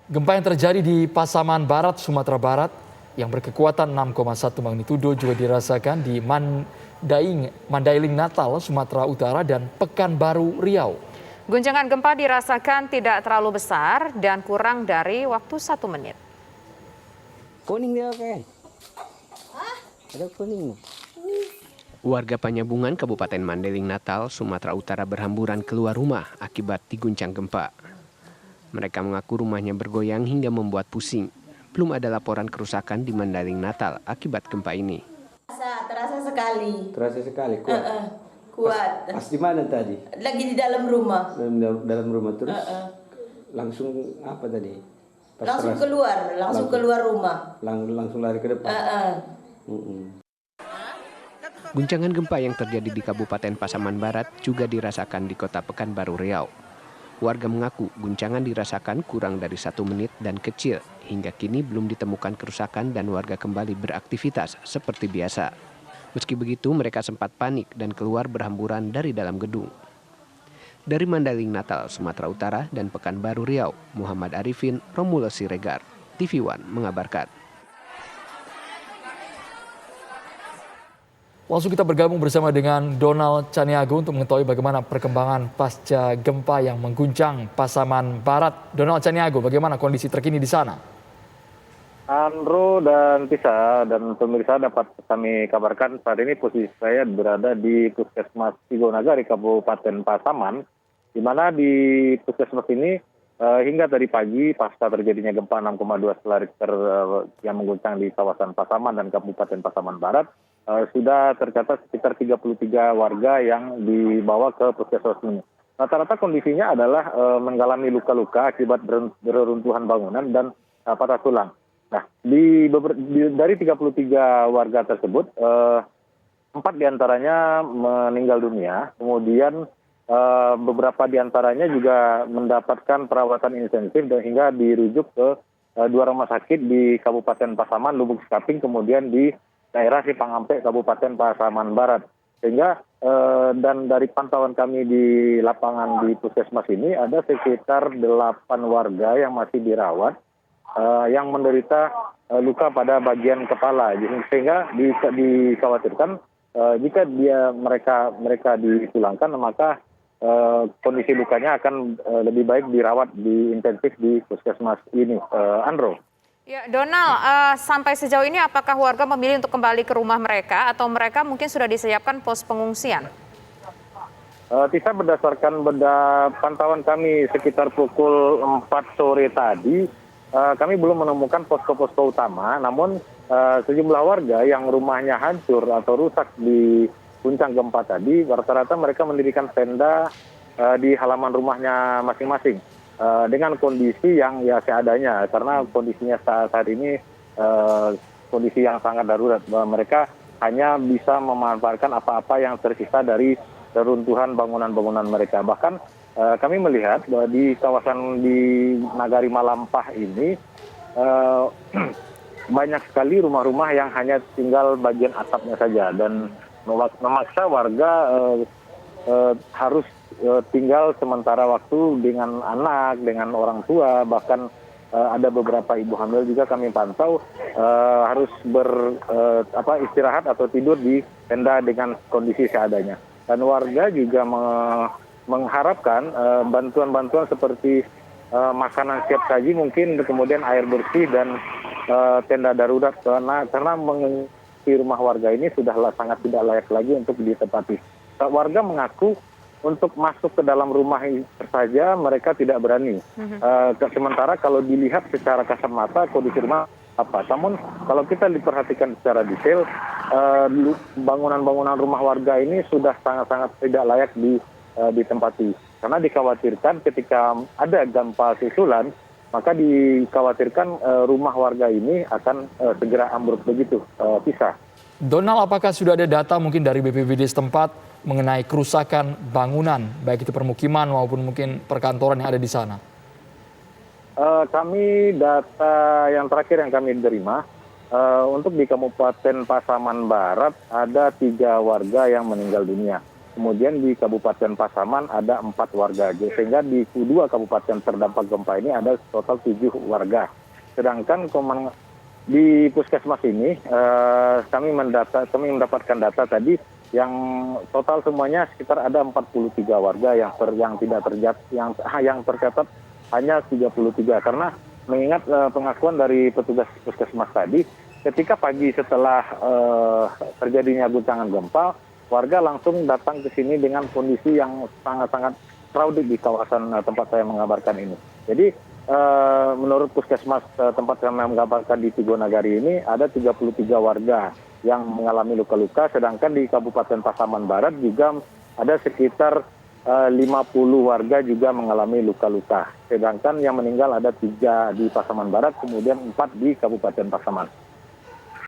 Gempa yang terjadi di Pasaman Barat, Sumatera Barat yang berkekuatan 6,1 magnitudo juga dirasakan di Mandailing Natal, Sumatera Utara dan Pekanbaru Riau. Guncangan gempa dirasakan tidak terlalu besar dan kurang dari waktu 1 menit. Kuning dia oke. Ada kuning. Warga Panyabungan, Kabupaten Mandailing Natal, Sumatera Utara berhamburan keluar rumah akibat diguncang gempa. Mereka mengaku rumahnya bergoyang hingga membuat pusing. Belum ada laporan kerusakan di Mandailing Natal akibat gempa ini. Terasa sekali. Terasa sekali kuat. Kuat. Pas di mana tadi? Lagi di dalam rumah. Dalam rumah terus. Langsung apa tadi? Langsung keluar rumah. Langsung lari ke depan. Guncangan gempa yang terjadi di Kabupaten Pasaman Barat juga dirasakan di Kota Pekanbaru Riau. Warga mengaku guncangan dirasakan kurang dari 1 menit dan kecil. Hingga kini belum ditemukan kerusakan dan warga kembali beraktivitas seperti biasa. Meski begitu, mereka sempat panik dan keluar berhamburan dari dalam gedung. Dari Mandailing Natal, Sumatera Utara dan Pekanbaru Riau, Muhammad Arifin, Romulo Siregar, TV One mengabarkan. Langsung kita bergabung bersama dengan Donald Caniago untuk mengetahui bagaimana perkembangan pasca gempa yang mengguncang Pasaman Barat. Donald Caniago, bagaimana kondisi terkini di sana? Andro dan Tisa dan pemirsa dapat kami kabarkan saat ini posisi saya berada di Puskesmas Tigonagari, Kabupaten Pasaman, di mana di Puskesmas ini hingga tadi pagi pasca terjadinya gempa 6,2 skala Richter yang mengguncang di kawasan Pasaman dan Kabupaten Pasaman Barat, sudah tercatat sekitar 33 warga yang dibawa ke puskesmas ini. Rata-rata kondisinya adalah mengalami luka-luka akibat bereruntuhan bangunan dan patah tulang. Nah, dari 33 warga tersebut, 4 diantaranya meninggal dunia, kemudian beberapa diantaranya juga mendapatkan perawatan intensif dan hingga dirujuk ke 2 rumah sakit di Kabupaten Pasaman, Lubuk Sekaping, kemudian di daerah Sipang-Ampek, Kabupaten Pasaman Barat. Sehingga dan dari pantauan kami di lapangan di puskesmas ini ada sekitar 8 warga yang masih dirawat yang menderita luka pada bagian kepala. Sehingga dikhawatirkan jika mereka dipulangkan maka kondisi lukanya akan lebih baik dirawat di intensif di puskesmas ini. Andro. Ya, Donald, sampai sejauh ini apakah warga memilih untuk kembali ke rumah mereka atau mereka mungkin sudah disiapkan pos pengungsian? Tisa, berdasarkan pantauan kami sekitar pukul 4 sore tadi, kami belum menemukan posko-posko utama, namun sejumlah warga yang rumahnya hancur atau rusak di guncang gempa tadi, rata-rata mereka mendirikan tenda di halaman rumahnya masing-masing. Dengan kondisi yang ya seadanya, karena kondisinya saat ini kondisi yang sangat darurat, bahwa mereka hanya bisa memanfaatkan apa-apa yang tersisa dari reruntuhan bangunan-bangunan mereka. Bahkan kami melihat bahwa di kawasan di Nagari Malampah ini banyak sekali rumah-rumah yang hanya tinggal bagian atapnya saja dan memaksa warga harus tinggal sementara waktu dengan anak, dengan orang tua, bahkan ada beberapa ibu hamil juga kami pantau harus istirahat atau tidur di tenda dengan kondisi seadanya. Dan warga juga mengharapkan bantuan-bantuan seperti makanan siap saji mungkin, kemudian air bersih dan tenda darurat karena mengisi rumah warga ini sudah sangat tidak layak lagi untuk ditempati. Warga mengaku untuk masuk ke dalam rumah saja mereka tidak berani. Sementara kalau dilihat secara kasat mata kondisi rumah apa. Namun kalau kita diperhatikan secara detail, bangunan-bangunan rumah warga ini sudah sangat-sangat tidak layak ditempati. Karena dikhawatirkan ketika ada gempa susulan, maka dikhawatirkan rumah warga ini akan segera ambruk begitu. Bisa. Donald, apakah sudah ada data mungkin dari BPBD setempat mengenai kerusakan bangunan, baik itu permukiman maupun mungkin perkantoran yang ada di sana? Kami data yang terakhir yang kami terima, untuk di Kabupaten Pasaman Barat ada 3 warga yang meninggal dunia. kemudian di Kabupaten Pasaman ada 4 warga, sehingga di kedua kabupaten terdampak gempa ini ada total 7 warga. Sedangkan di puskesmas ini kami mendapatkan data tadi yang total semuanya sekitar ada 43 warga yang tercatat hanya 33, karena mengingat pengakuan dari petugas puskesmas tadi, ketika pagi setelah terjadinya guncangan gempa, warga langsung datang ke sini dengan kondisi yang sangat-sangat crowded di kawasan tempat saya mengabarkan ini. Jadi menurut puskesmas tempat saya mengabarkan di Tigonagari ini ada 33 warga yang mengalami luka-luka, sedangkan di Kabupaten Pasaman Barat juga ada sekitar 50 warga juga mengalami luka-luka. Sedangkan yang meninggal ada 3 di Pasaman Barat, kemudian 4 di Kabupaten Pasaman.